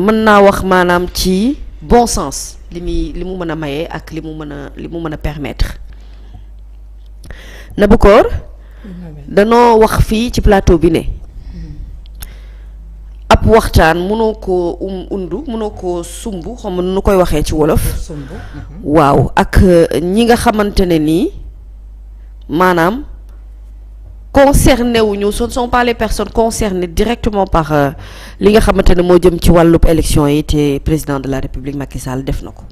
mën naa wax maanaam ci bon sens li mu mën a maye ak li mu mën a permettre. Naboucor danoo wax fii ci plateau bi ne ab waxtaan mënoo koo mënoo koo sumb xam nga nu koy waxee ci wolof. waaw ak ñi nga xamante ne nii maanaam concerné wuñu ce ne sont pas les personnes concernées directement par li nga xamante ne moo jëm ci wàllub élection yi te président de la République Macky Sall def na ko.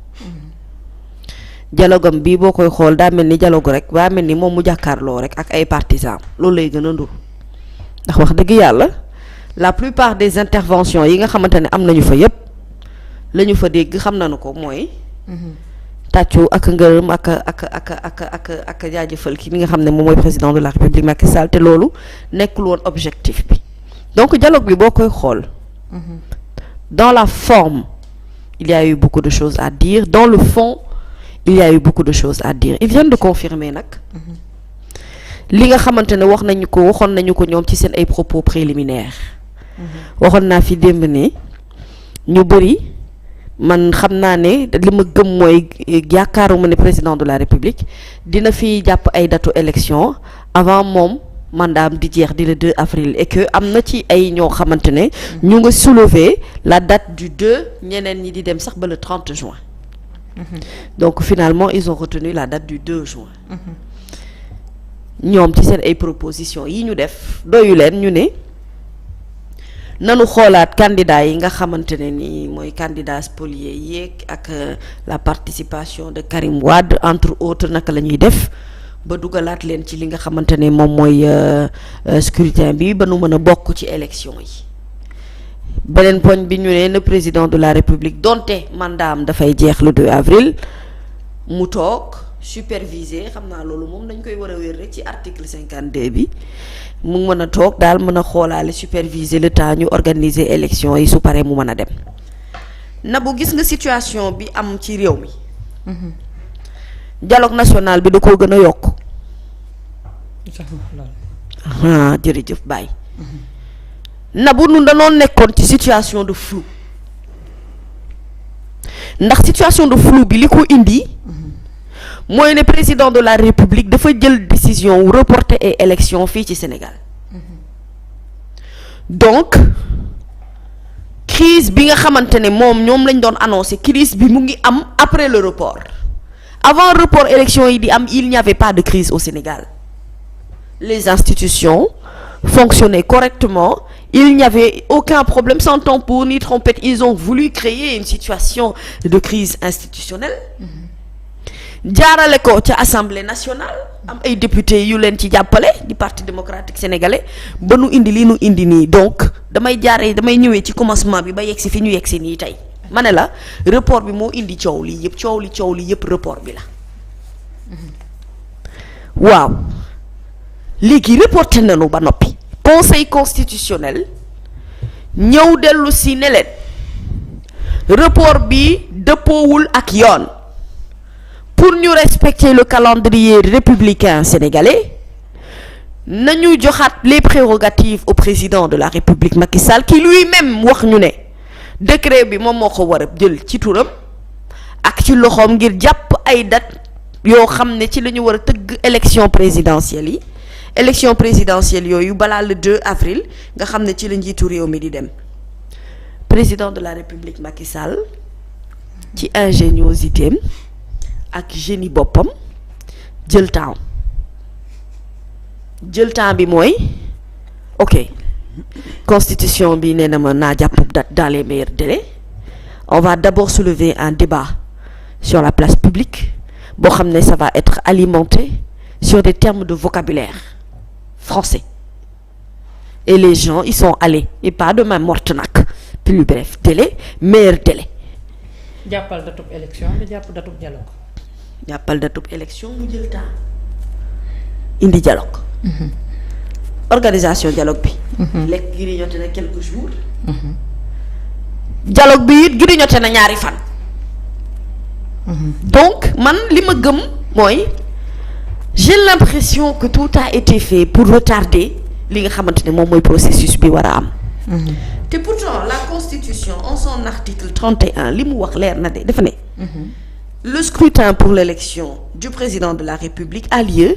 dialogue am bii boo koy xool daa mel ni dialogue rek daa mel ni moom mu jàkkaarloo rek ak ay partisans loolu lay gën a ndur ndax wax dëgg yàlla la plupart des interventions yi nga xamante ne am nañu fa yépp la ñu fa dégg xam nañu ko mooy. tàccu ak ngërëm ak jaajëfal ki li nga xam ne moom mooy président de la République Macky Sall te loolu nekkul woon objectif bi donc dialogue bi boo koy xool. dans la forme il y a eu beaucoup de choses à dire dans le fond. il y a eu beaucoup de choses à dire ils viennent de confirmer nag li nga xamante ne waxoon nañu ko ñoom ci seen ay propos préliminaires waxoon naa fi démb ne ñu bëri man xam naa ne li ma gëm mooy yaakaaruma ne président de la République dina fi jàpp ay datu élection avant moom mandaam di jeex di le 2 avril et que am na ci ay ñoo xamante ne ñu nga soulever la date du 2 ñeneen ñi di dem sax ba le 30 juin. Donc finalement ils ont retenu la date du 2 juin. ñoom ci seen ay propositions yi ñu def doyu leen ñu ne nanu xoolaat candidat yi nga xamante ne ni mooy candidat spoliés yeeg ak la participation de Karim Wade entre autres naka la ñuy def ba dugalaat leen ci li nga xamante ne moom mooy scrutin bi ba nu mën a bokk ci élection yi. beneen poñ bi ñu ne le président de la République donte mandat am dafay jeex le 2 avril mu toog superviser xam naa loolu moom dañ koy war a wér rek ci article 52 bi mu mën a toog daal mën a xoolaale superviser le temps ñu organiser élection yi su paree mu mën a dem na bu gis nga situation bi am ci réew mi. dialogue national bi da koo gën a yokk. jërëjëf Baye. na bu nun danoo nekkoon ci situation de flou ndax situation de flou bi li ko indi mooy ne président de la République dafa jël décision wu reporter ay élections fii ci Sénégal donc crise bi nga xamante ne moom ñoom lañ doon annoncé crise bi mu ngi am après le report avant report élection yi di am il n'y avait pas de crise au Sénégal les institutions fonctionnaient correctement. Il n'y avait aucun problème, sans tambour ni trompette. Ils ont voulu créer une situation de crise institutionnelle. jaarale ko ca Assemblée nationale am ay députés yu leen ci jàppale du Parti démocratique sénégalais ba nu indi li nu indi nii donc damay ñëwee ci commencement bi ba yegsi fi ñu yegsi nii tey ma ne la report bi moo indi coow li yëpp report bi la waaw léegi reporté nañu ba noppi. Conseil constitutionnel ñëw dellu si ne leen report bi dëppoowul ak yoon pour ñu respecter le calendrier républicain sénégalais nañu joxaat les prérogatives au président de la République Macky Sall qui lui-même wax ñu ne décret bi moom moo ko war a jël ci turam ak ci loxoom ngir jàpp ay date yoo xam ne ci la ñu war a tëgg élection présidentielle yi. élection présidentielle yooyu balaa le 2 avril nga xam ne ci la njiitu réew mi di dem président de la République Macky Sall ci ingéniosité am ak génie boppam jël temps bi mooy ok constitution bi nee na ma naa jàpp date dans les meilleurs délais on va d'abord soulever un débat sur la place publique boo xam ne ça va être alimenté sur des termes de vocabulaire français et les gens ils sont allés et pas de main morte nag plus bref délai meilleur délai. jàppal datub élection nga jàpp datub dialogue. jàppal datub élection mu jël temps indi dialogue. organisation dialogue bi. lekk grignoté na quelques jours. dialogue bi it grignoté na ñaari fan. donc man li ma gëm mooy j'ai l'impression que tout a été fait pour retarder li nga xamante ne moom mooy processus bi war a am. te pourtant la constitution en son article 31 li mu wax leer na de dafa ne le scrutin pour l'élection du président de la République a lieu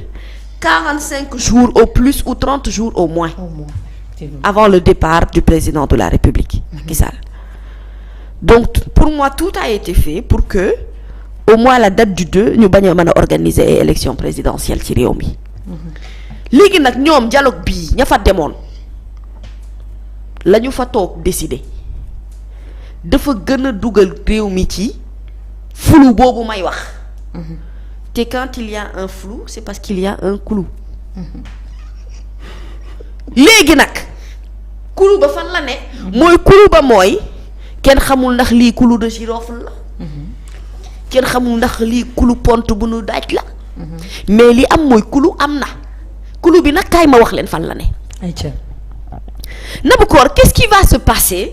45 jours au plus ou 30 jours au moins avant le départ du président de la République Macky Sall. Donc pour moi tout a été fait pour que au moins la date du 2 ñu bañ a mën a organiser ay élection présidentielle ci réew mi léegi nag ñoom dialogue bii ña fa demoon la ñu fa toog décider dafa gën a dugal réew mi ci flou boobu may wax te quand il y a un flou c'est parce qu'il y a un clou léegi nag clou ba fan la ne mooy clou ba mooy kenn xamul ndax lii clou de girofle la kenn xamul ndax lii clou pont bu nu daaj la mais li am mooy clou am na clou bi nag kaay ma wax leen fan la ne Naboucor, qu'est-ce qui va se passer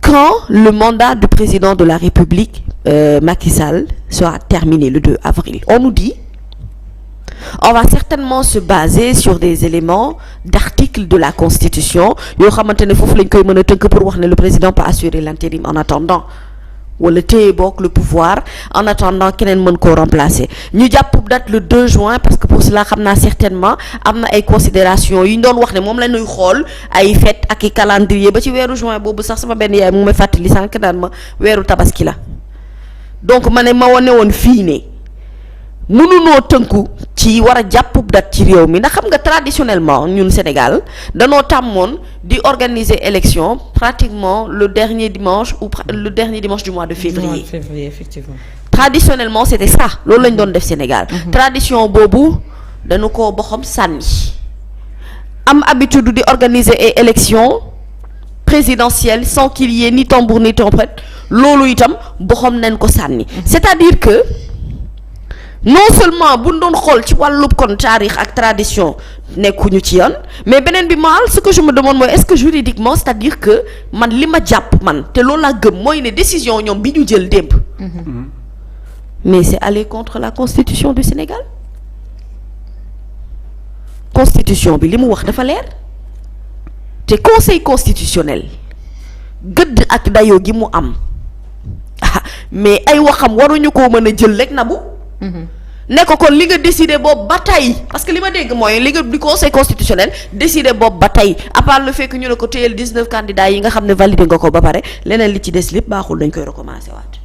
quand le mandat du président de la République Macky Sall sera terminé le 2 avril? On nous dit on va certainement se baser sur des éléments d'articles de la Constitution yoo xamante ne foofu lañ koy mën a tënk pour wax ne le président peut assurer l'intérim en attendant wala téye bokk le pouvoir en attendant keneen mën koo remplacer ñu jàpp date le 2 juin parce que pour cela xam naa certainement am na ay considérations yu ñu doon wax ne moom la ñuy xool ay fête ak i calendrier ba ci weeru juin boobu sax sama benn yaay mu may fàttali sànq naan ma weeru tabaski la donc ma ne ma wane woon fii ne mënunoo tënku ci war a jàpp date ci réew mi ndax xam nga traditionnellement ñun Sénégal danoo tàmmoon di organiser élection pratiquement le dernier dimanche du mois de février. Effectivement. Traditionnellement c'était ça loolu lañ doon def Sénégal. Tradition boobu dañu ko boxam sànni am habitude di organiser ay élection présidentielle sans qu'il y ait ni tambour ni trompette loolu itam boxam nañ ko sànni. C'est-à-dire que non seulement bu ñu doon xool ci wàllub kon taarix ak tradition nekkuñu ci yoon mais beneen bi mal ce que je me demande mooy est-ce que juridiquement c'est-à-dire que man li ma jàpp man te loolu laa gëm mooy ne décision ñoom bi ñu jël démb mais c'est aller contre la constitution du Sénégal constitution bi li mu wax dafa leer te conseil constitutionnel gëdd ak dayoo gi mu am mais ay waxam waruñu koo mën a jël rek na bu ne ko kon li nga décidé boobu ba tey parce que li ma dégg mooy li nga du conseil constitutionnel décidé boobu ba tey à part le fait que ñu ne ko téyel 19 candidats yi nga xam ne validé nga ko ba pare leneen li ci des lépp baaxul dañ koy recommencer waat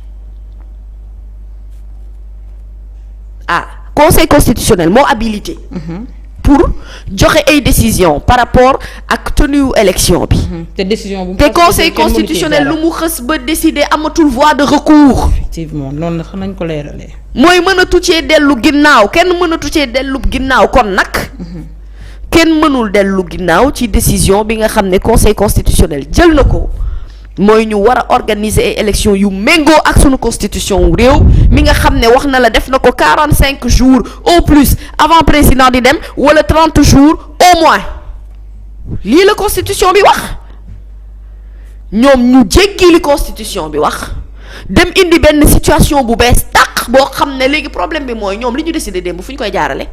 conseil constitutionnel moo habilité pour joxe ay décision par rapport ak tenue élection bi te conseil constitutionnel lu mu xës ba décider amatul voie de recours effectivement noonu la nañ ko leeralee mooy mënatu cee dellu ginnaaw kenn mënatu cee dellu ginnaaw kon nag kenn mënul dellu ginnaaw ci décision bi nga xam ne conseil constitutionnel jël na ko mooy ñu war a organiser ay élections yu méngoo ak sunu constitution réew mi nga xam ne wax na la def na ko 45 jours au plus avant président di dem wala 30 jours au moins lii la constitution bi wax ñoom ñu jéggi li constitution bi wax dem indi benn situation bu bees tàq boo xam ne léegi problème bi mooy ñoom li ñu décidé démb fu ñu koy jaarale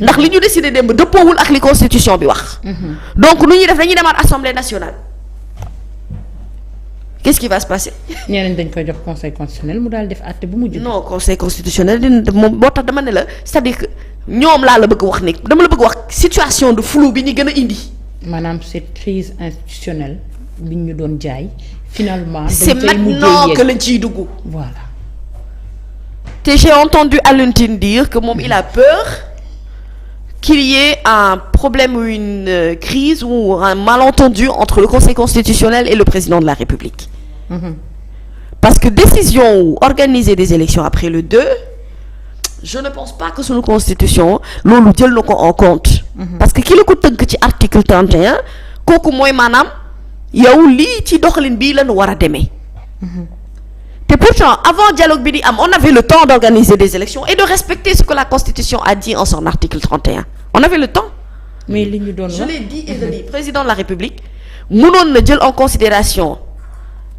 ndax li ñu décidé démb dëppoowul ak li constitution bi wax donc nu ñuy def dañuy demaat assemblée nationale qu'est-ce qui va se passer. ñeneen dañ koy jox conseil constitutionnel mu daal def àtte bu mujj. non conseil constitutionnel dina moom boo tax dama ne la c'est-à-dire que ñoom laa la bëgg wax ne dama la bëgg wax situation de flou bi ñu gën a indi. maanaam cette crise institutionnelle bi ñu doon jaay. finalement c'est maintenant que lañ ciy dugg. voilà. te j'ai entendu Alioune Tine dire que moom il a peur qu'il y ait un problème ou une crise ou un malentendu entre le conseil constitutionnel et le président de la République. Parce que décision ou organiser des élections après le 2 je ne pense pas que sunu constitution loolu jël na ko en compte. Parce que ki la ko tënk ci article 31 kooku mooy maanaam yow lii ci doxalin bii la ñu war a demee. Et pourtant avant dialogue bi di am on avait le temps d'organiser des élections et de respecter ce que la Constitution a dit en son article 31 on avait le temps. mais li ñu doon wax je l'ai dit et redit président de la République mënoon na jël en considération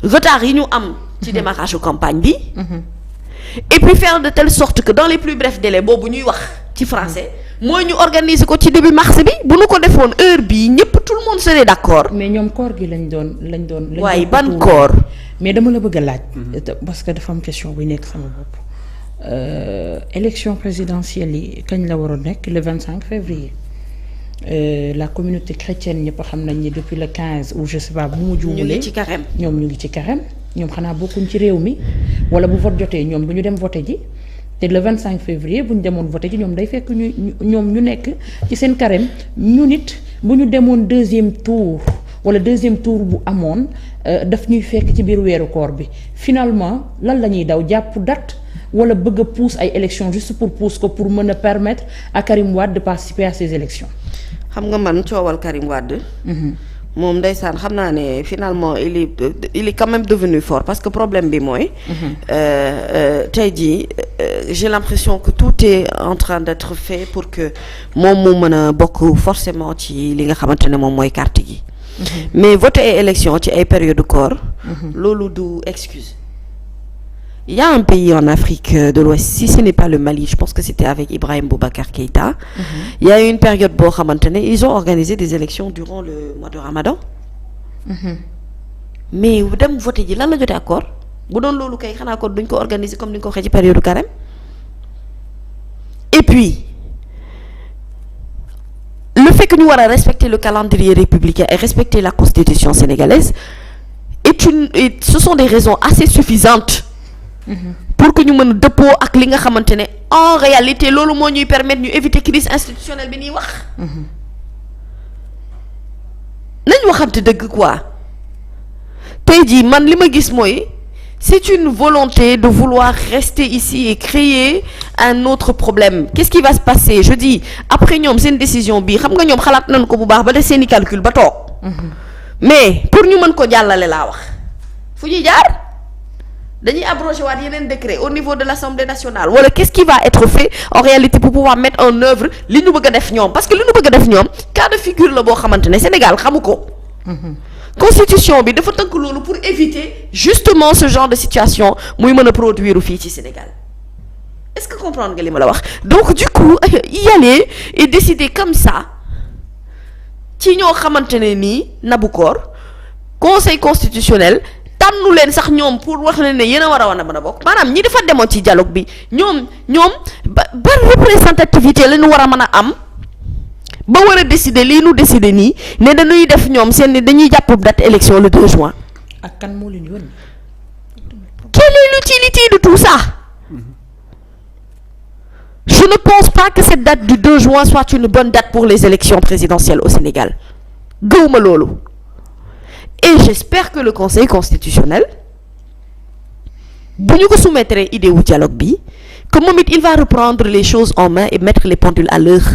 retard yi ñu am ci démarrage campagne bi. et puis faire de telle sorte que dans les plus brefs délais boobu ñuy wax ci français mooy ñu organiser ko ci début mars bi bu nu ko defoon heure bii ñëpp tout le monde serait d'accord. mais ñoom koor gi lañ doon. waaye ban koor. mais dama la bëgg a laaj. parce que dafa am question bu nekk sama bopp. Élection présidentielle yi kañ la waroon nekk le 25 février. La communauté chrétienne ñëpp xam nañ ni depuis le 15 ou je sais pas bu mu juumulee. ñu ngi ci carême. ñoom ñu ngi ci carême ñoom xanaa bokkuñ ci réew mi wala bu vote jotee ñoom du ñu dem voté ji te le 25 février bu ñu demoon voté ji ñoom day fekk ñu nekk ci seen carême ñu nit bu ñu demoon deuxième tour wala deuxième tour bu amoon daf ñuy fekk ci biir weeru koor bi finalement lan la ñuy daw jàpp date wala bëgg a pousse ay élections juste pour pousse ko pour mën a permettre à Karim Wade de participer à ces élections. xam nga man coowal Karim Wade. moom ndeysaan xam naa ne finalement il est quand même devenu fort parce que problème bi mooy. tey jii j'ai l'impression que tout est en train d'être fait pour que moom mu mën a bokk forcément ci li nga xamante ne moom mooy carte gi. mais voter ay élection ci ay période de koor. loolu du excuse. Il y a un pays en Afrique de l'Ouest, si ce n'est pas le Mali, je pense que c'était avec Ibrahim Boubacar Keïta. Il y a eu une période boo xamante ne ils ont organisé des élections durant le mois de Ramadan. mais dem voté ji lan la jotee accord bu doon loolu kay xanaa ko duñ ko organiser comme ni nga ko waxee ci période carême. et puis le fait que ñu war a respecter le calendrier républicain et respecter la constitution sénégalaise ce sont des raisons assez suffisantes. pour que ñu mën a dëppoo ak li nga xamante ne en réalité loolu moo ñuy permettre ñu éviter crise institutionnelle bi ñuy wax. nañ waxante dëgg quoi tey jii man li ma gis mooy c'est une volonté de vouloir rester ici et créer un autre problème qu'est-ce qui va se passer je dis après ñoom seen décision bi xam nga ñoom xalaat nañ ko bu baax ba def seeni calcul ba toog. mais pour ñu mën ko jàllale laa wax fu ñuy jaar. dañuy abroger waat yeneen décret au niveau de l'Assemblée nationale wala qu'est-ce qui va être fait en réalité pour pouvoir mettre en œuvre li ñu bëgg a def ñoom parce que li ñu bëgg a def ñoom cas de figure la boo xamante ne Sénégal xamu ko. constitution bi dafa tënk loolu pour éviter justement ce genre de situation muy mën a produire fii ci Sénégal est-ce que comprendre nga li ma la wax donc du coup y aller et décider comme ça ci ñoo xamante ne nii Nabucor conseil constitutionnel. tànnu leen sax ñoom pour wax leen ne yéen a war a mën a bokk maanaam ñi dafa demoon ci dialogue bi ñoom ba représentativité la ñu war a mën a am ba war a décider lii nu décider nii ne dañuy def ñoom seen dañuy jàpp date élection le 2 juin. ak kan moo leen yónni. quelle est l'utilité de tout ça. je ne pense pas que cette date du 2 juin soit une bonne date pour les élections présidentielles au Sénégal gëwuma loolu. et j'espère que le Conseil constitutionnel bu ñu ko soumettre idée wu dialogue bi que moom it il va reprendre les choses en main et mettre les pendules à l'heure.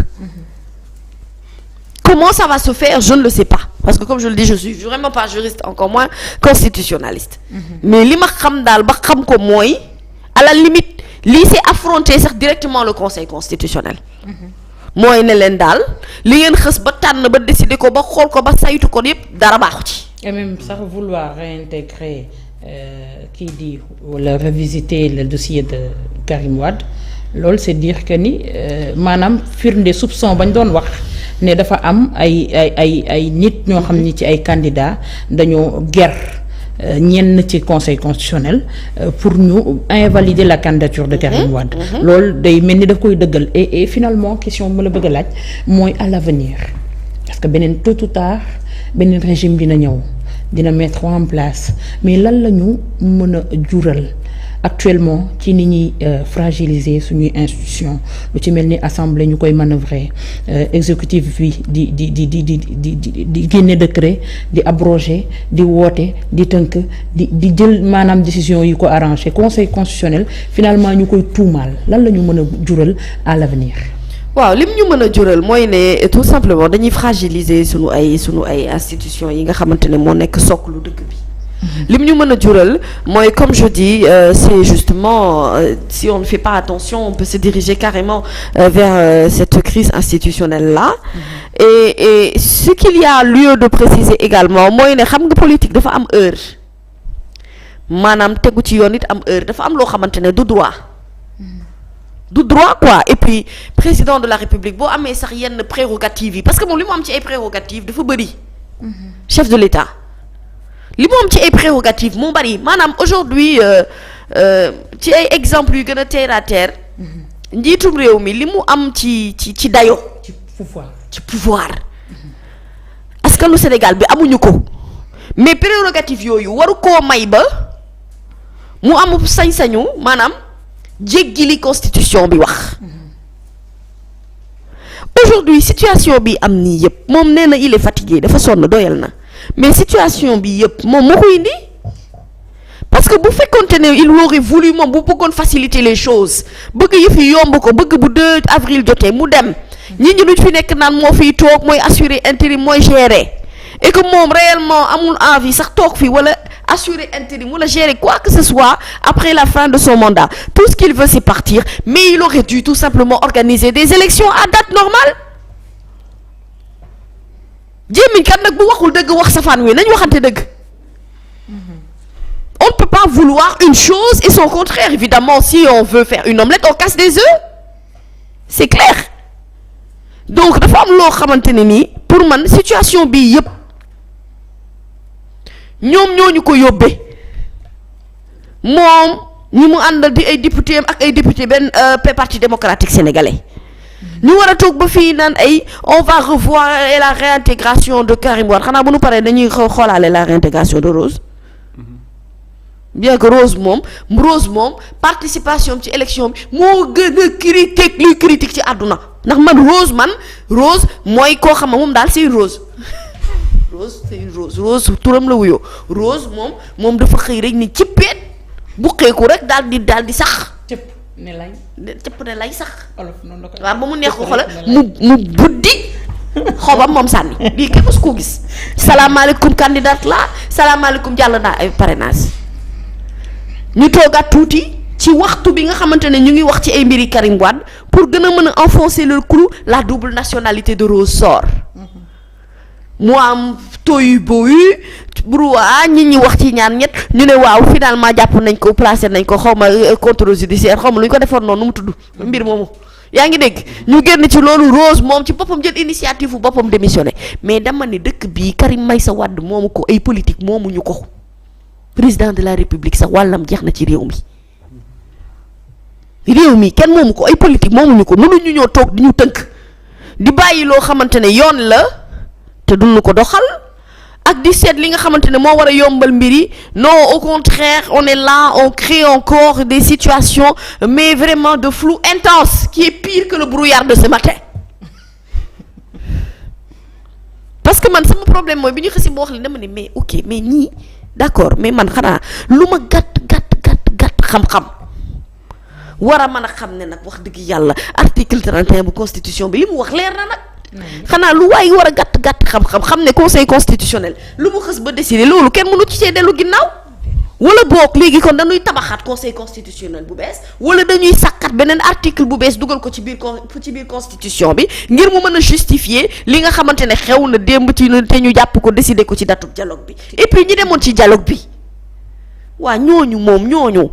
Comment ça va se faire je ne le sais pas parce que comme je le dis je suis vraiment pas juriste encore moins constitutionnaliste. mais li ma xam daal ba xam ko mooy à la limite lii c'est affronter sax directement le Conseil constitutionnel. mooy ne leen daal li ngeen xës ba tànn ba décider ko ba xool ko ba saytu ko yépp dara baaxu ci. et même sax vouloir réintégrer kii di wala revisiter le dossier de Karim Wade loolu c'est dire que ni maanaam firnde soupçon bañ doon wax ne dafa am ay nit ñoo xam ni ci ay candidats dañoo ger ñenn ci conseil constitutionnel pour ñu invalider la candidature de Karim Wade. loolu day mel ni daf koy dëggal et finalement question bu ma la bëgg a laaj mooy à l'avenir parce que beneen tôt ou tard beneen régime dina ñëw dina mettre en place mais lan la ñu mën a jural actuellement ci ni ñuy fragiliser suñuy institution lu ci mel ni assemblée ñu koy manœuvrer exécutif bi di génne décret di abroger di woote di tënk di jël maanaam décision yi ko arrangé conseil constitutionnel finalement ñu koy tuumaal lan la ñu mën a jural à l'avenir. waaw lim ñu mën a jural mooy ne tout simplement dañuy fragiliser sunu ay institutions yi nga xamante ne moo nekk sooklu dëkk bi. lim ñu mën a jural mooy comme je dis c'est justement si on ne fait pas attention on peut se diriger carrément vers cette crise institutionnelle là. et ce qu'il y a lieu de préciser également mooy ne xam nga politique dafa am heure maanaam tegu ci yoon it am heure dafa am loo xamante ne du droit. du droit quoi. Et puis président de la république boo amee sax yenn prérogatives yi parce que moom li mu am ci ay prérogatives dafa bëri. chef de l'État li mu am ci ay prérogatives moo bëri maanaam aujourd'hui ci ay exemples yu gën a terre à terre. njiitum réew mi li mu am ci dayo ci pouvoir askanu Sénégal bi amuñu ko mais prérogative yooyu waru koo may ba mu am sañ-sañu maanaam jéggi li constitution bi wax. aujourd'hui situation bi am nii yëpp moom nee na il est fatigué dafa sonn doyal na mais situation bi yëpp moom moo ko indi parce que bu fekkonte ne il aurait voulu moom bu bëggoon faciliter les choses bëgg yëf yi yomb ko bëgg bu 2 avril jotee mu dem ñi duñ fi nekk naan moo fiy toog mooy assurer intérim mooy gérer et que moom réellement amul envie sax toog fi wala assurer intérim wala gérer quoi que ce soit après la fin de son mandat tout ce qu'il veut c'est partir mais il aurait dû tout simplement organiser des élections à date normale. jéemiñ kat nag bu waxul dëgg wax safaan wi nañ waxante dëgg. On ne peut pas vouloir une chose et son contraire. Évidemment, si on veut faire une omelette, on casse des œufs. C'est clair. Donc dafa am loo xamante ne nii pour man situation bii yëpp ñoom ñooñu ko yóbbee moom ñi mu àndal di ay député ak ay député benn parti démocratique sénégalais ñu war a toog ba fii naan ay on va revoir la réintégration de Karim Wade xanaa bu nu paree dañuy xoolaale la réintégration de Rose. bien que Rose moom participation ci élection bi moo gën a critique ci àdduna ndax Rose mooy koo xam ne moom daal c'est une rose Rose turam la wuyoo Rose moom dafa xëy rek ni cippeet bu xeeku rek daal di sax. cëpp ne lay sax. olof noonu la ko waaw ba mu neex ko xoolal mu buddi xobam moom sànni lii kenn mësu koo gis. salaamaaleykum candidat la salaamaaleykum jàll naa ay parrainage. ñu toogaat tuuti ci waxtu bi nga xamante ne ñu ngi wax ci ay mbiri Karim Wade pour gën a mën a enfoncer le clou la double nationalité de Rose sort mu am toyu boyu brouhaha ñi wax ci ñaar ñett ñu ne waaw finalement jàpp nañ ko placé nañ ko xaw ma contrôle judiciaire xaw ma lu ñu ko defoon noonu nu mu tudd mbir moomu yaa ngi dégg ñu génn ci loolu Rose moom ci boppam jël initiative bu boppam démissionné mais dama ne dëkk bii Karim Meïssa Wade moomu ko ay politique moomuñu ko président de la république sax wàllam jeex na ci réew mi kenn moomu ko ay politique moomuñu ko mënuñu ñoo toog di ñu tënk di bàyyi loo xamante ne yoon la te duñu ko doxal ak di seet li nga xamante ne moo war a yombal mbir yi non au contraire on est là on crée encore des situations mais vraiment de flou intense qui est pire que le brouillard de ce matin parce que man sama problème mooy bi ñu xasi boo wax li dama ne mais ok mais ñii d'accord mais man xanaa lu ma gàtt xam-xam war a mën a xam ne nag wax dëgg yàlla article 31 bu constitution bi li mu wax leer na nag xanaa lu waay war a gàtt xam ne conseil constitutionnel lu mu xës ba décider loolu kenn mënu ci see dellu ginnaaw wala boog léegi kon dañuy tabaxaat conseil constitutionnel bu bees wala dañuy sàkkat beneen article bu bees dugal ko ci biir constitution bi ngir mu mën a justifier li nga xamante ne xew na démb ci te ñu jàpp ko décider ko ci datu dialogue bi et puis ñi demoon ci dialogue bi waa ñooñu